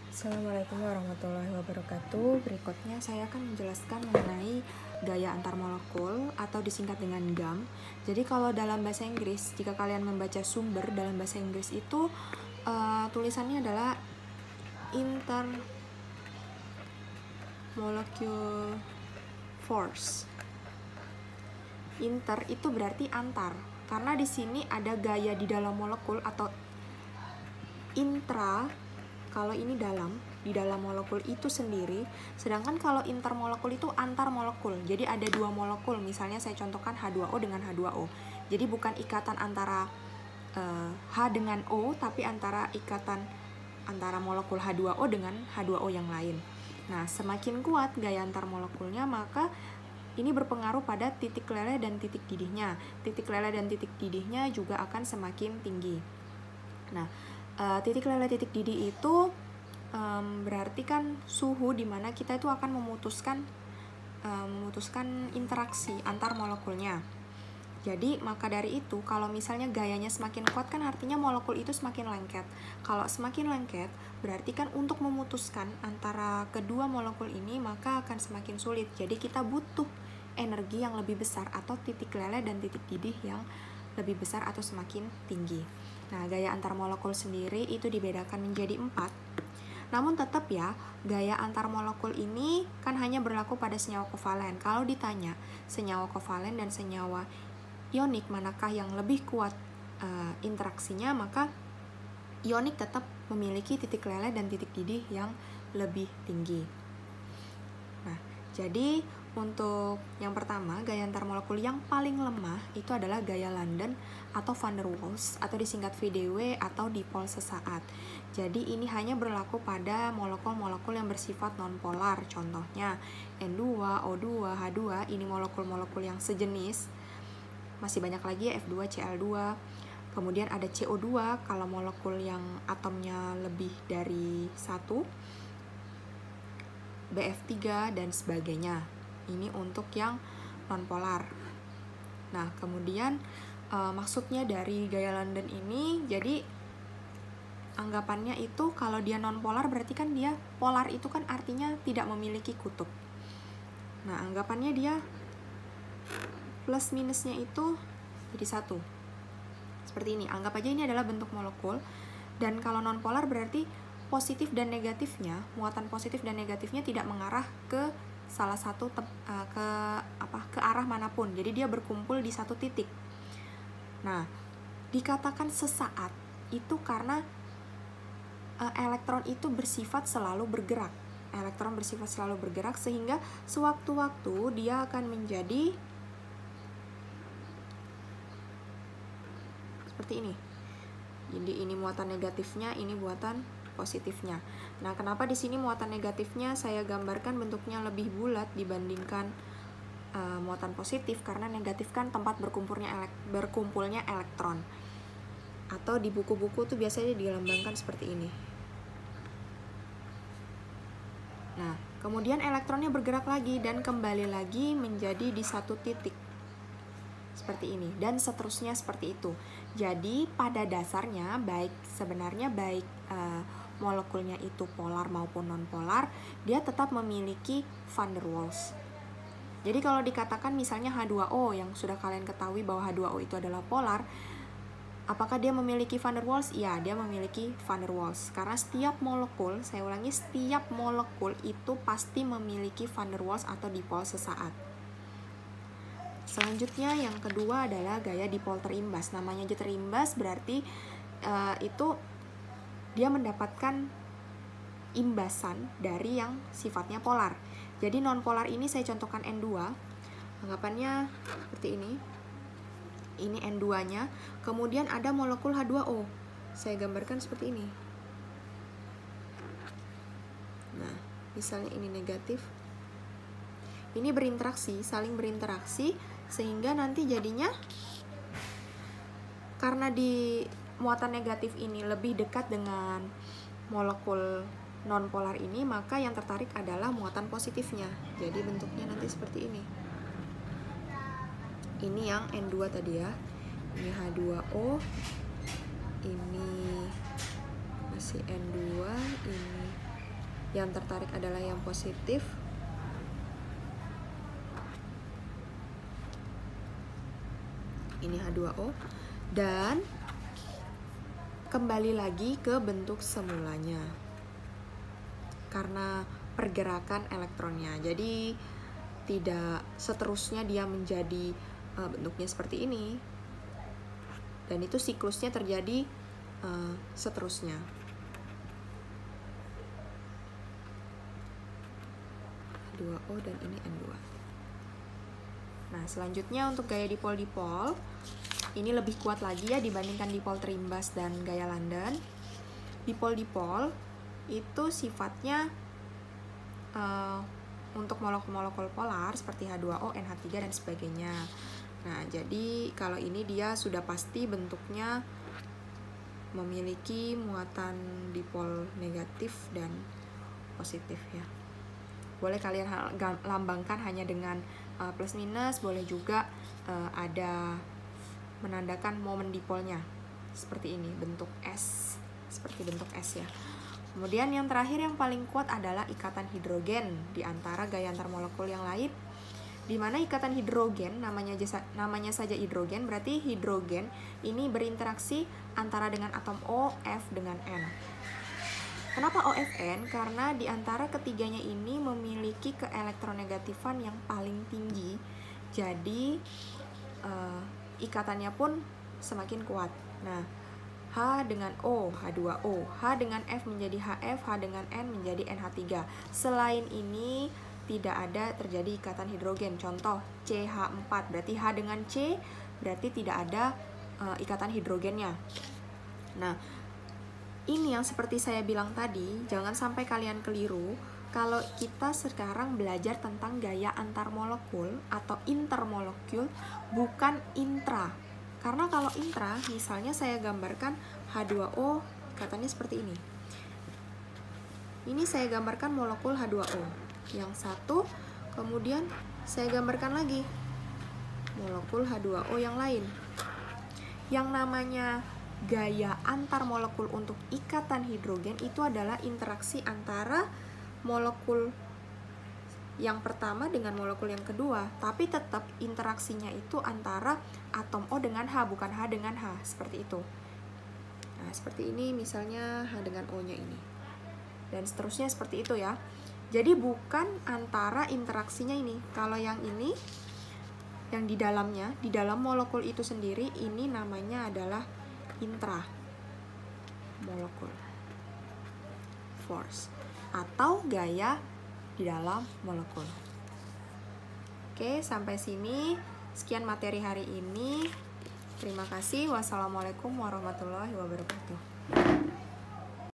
Assalamualaikum warahmatullahi wabarakatuh. Berikutnya saya akan menjelaskan mengenai gaya antar molekul atau disingkat dengan GAM. Jadi kalau dalam bahasa Inggris, jika kalian membaca sumber dalam bahasa Inggris itu tulisannya adalah intermolecule force. Inter itu berarti antar, karena di sini ada gaya di dalam molekul atau intra. Kalau ini di dalam molekul itu sendiri, sedangkan kalau intermolekul itu antar molekul. Jadi ada dua molekul, misalnya saya contohkan H2O dengan H2O. Jadi bukan ikatan antara H dengan O, tapi ikatan antara molekul H2O dengan H2O yang lain. Nah, semakin kuat gaya antar molekulnya, maka ini berpengaruh pada titik leleh dan titik didihnya. Titik leleh dan titik didihnya juga akan semakin tinggi. Nah, titik leleh titik didih itu berarti kan suhu di mana kita itu akan memutuskan interaksi antar molekulnya. Jadi maka dari itu kalau misalnya gayanya semakin kuat kan artinya molekul itu semakin lengket. Kalau semakin lengket berarti kan untuk memutuskan antara kedua molekul ini maka akan semakin sulit. Jadi kita butuh energi yang lebih besar atau titik leleh dan titik didih yang lebih besar atau semakin tinggi. Nah, gaya antar molekul sendiri itu dibedakan menjadi 4. Namun tetap ya, gaya antar molekul ini kan hanya berlaku pada senyawa kovalen. Kalau ditanya senyawa kovalen dan senyawa ionik manakah yang lebih kuat interaksinya, maka ionik tetap memiliki titik leleh dan titik didih yang lebih tinggi. Nah, jadi untuk yang pertama, gaya antar molekul yang paling lemah itu adalah gaya London atau van der Waals atau disingkat VDW atau dipol sesaat. Jadi ini hanya berlaku pada molekul-molekul yang bersifat nonpolar. Contohnya N2, O2, H2, ini molekul-molekul yang sejenis. Masih banyak lagi ya, F2, Cl2. Kemudian ada CO2 kalau molekul yang atomnya lebih dari 1. BF3 dan sebagainya. Ini untuk yang nonpolar. Nah, kemudian maksudnya dari gaya London ini, jadi anggapannya itu kalau dia nonpolar berarti kan dia polar itu kan artinya tidak memiliki kutub. Nah, anggapannya dia plus minusnya itu jadi 1. Seperti ini. Anggap aja ini adalah bentuk molekul. Dan kalau nonpolar berarti positif dan negatifnya, muatan positif dan negatifnya tidak mengarah ke salah satu ke arah manapun. Jadi dia berkumpul di satu titik. Nah, dikatakan sesaat itu karena elektron itu bersifat selalu bergerak. Elektron bersifat selalu bergerak sehingga sewaktu-waktu dia akan menjadi seperti ini. Jadi ini muatan negatifnya, ini muatan positifnya. Nah, kenapa di sini muatan negatifnya saya gambarkan bentuknya lebih bulat dibandingkan muatan positif? Karena negatif kan tempat berkumpulnya elektron. Atau di buku-buku tuh biasanya dilambangkan seperti ini. Nah, kemudian elektronnya bergerak lagi dan kembali lagi menjadi di satu titik. Seperti ini, dan seterusnya seperti itu. Jadi pada dasarnya sebenarnya baik molekulnya itu polar maupun nonpolar, dia tetap memiliki van der Waals. Jadi kalau dikatakan misalnya H2O yang sudah kalian ketahui bahwa H2O itu adalah polar, apakah dia memiliki van der Waals? Iya, dia memiliki van der Waals. Karena setiap molekul, saya ulangi, setiap molekul itu pasti memiliki van der Waals atau dipol sesaat. Selanjutnya yang kedua adalah gaya dipol terimbas. Namanya aja terimbas berarti itu dia mendapatkan imbasan dari yang sifatnya polar. Jadi nonpolar ini saya contohkan N2. Anggapannya seperti ini. Ini N2-nya. Kemudian ada molekul H2O. Saya gambarkan seperti ini. Nah, misalnya ini negatif. Ini berinteraksi, saling berinteraksi, sehingga nanti jadinya karena di muatan negatif ini lebih dekat dengan molekul nonpolar ini, maka yang tertarik adalah muatan positifnya. Jadi bentuknya nanti seperti ini. Ini yang N2 tadi ya. Ini H2O. Ini masih N2, ini yang tertarik adalah yang positif. Ini H2O. Dan kembali lagi ke bentuk semulanya karena pergerakan elektronnya. Jadi tidak seterusnya dia menjadi bentuknya seperti ini. Dan itu siklusnya terjadi seterusnya. H2O dan ini N2. Nah, selanjutnya untuk gaya dipol-dipol, ini lebih kuat lagi ya dibandingkan dipol terimbas dan gaya London. Dipol-dipol itu sifatnya untuk molekul-molekul polar seperti H2O, NH3, dan sebagainya. Nah, jadi kalau ini dia sudah pasti bentuknya memiliki muatan dipol negatif dan positif ya. Boleh kalian lambangkan hanya dengan plus minus, boleh juga ada menandakan momen dipolnya seperti ini, bentuk S, seperti bentuk S ya. Kemudian yang terakhir yang paling kuat adalah ikatan hidrogen di antara gaya antar molekul yang lain, di mana ikatan hidrogen namanya saja hidrogen, berarti hidrogen ini berinteraksi antara dengan atom O, F dengan N. Kenapa OFN? Karena di antara ketiganya ini memiliki keelektronegatifan yang paling tinggi, jadi ikatannya pun semakin kuat. Nah, H dengan O, H2O, H dengan F menjadi HF, H dengan N menjadi NH3. Selain ini tidak ada terjadi ikatan hidrogen. Contoh CH4, berarti H dengan C berarti tidak ada ikatan hidrogennya. Nah, ini yang seperti saya bilang tadi, jangan sampai kalian keliru kalau kita sekarang belajar tentang gaya antar molekul atau intermolekul, bukan intra. Karena kalau intra, misalnya saya gambarkan H2O, katanya seperti ini. Ini saya gambarkan molekul H2O. Yang satu, kemudian saya gambarkan lagi molekul H2O yang lain. Yang namanya gaya antar molekul untuk ikatan hidrogen itu adalah interaksi antara molekul yang pertama dengan molekul yang kedua, tapi tetap interaksinya itu antara atom O dengan H, bukan H dengan H, seperti itu. Nah, seperti ini misalnya H dengan O-nya ini. Dan seterusnya seperti itu ya. Jadi bukan antara interaksinya ini. Kalau yang ini, yang di dalamnya, di dalam molekul itu sendiri, ini namanya adalah intra molekul force atau gaya di dalam molekul. Oke, sampai sini sekian materi hari ini. Terima kasih. Wassalamualaikum warahmatullahi wabarakatuh.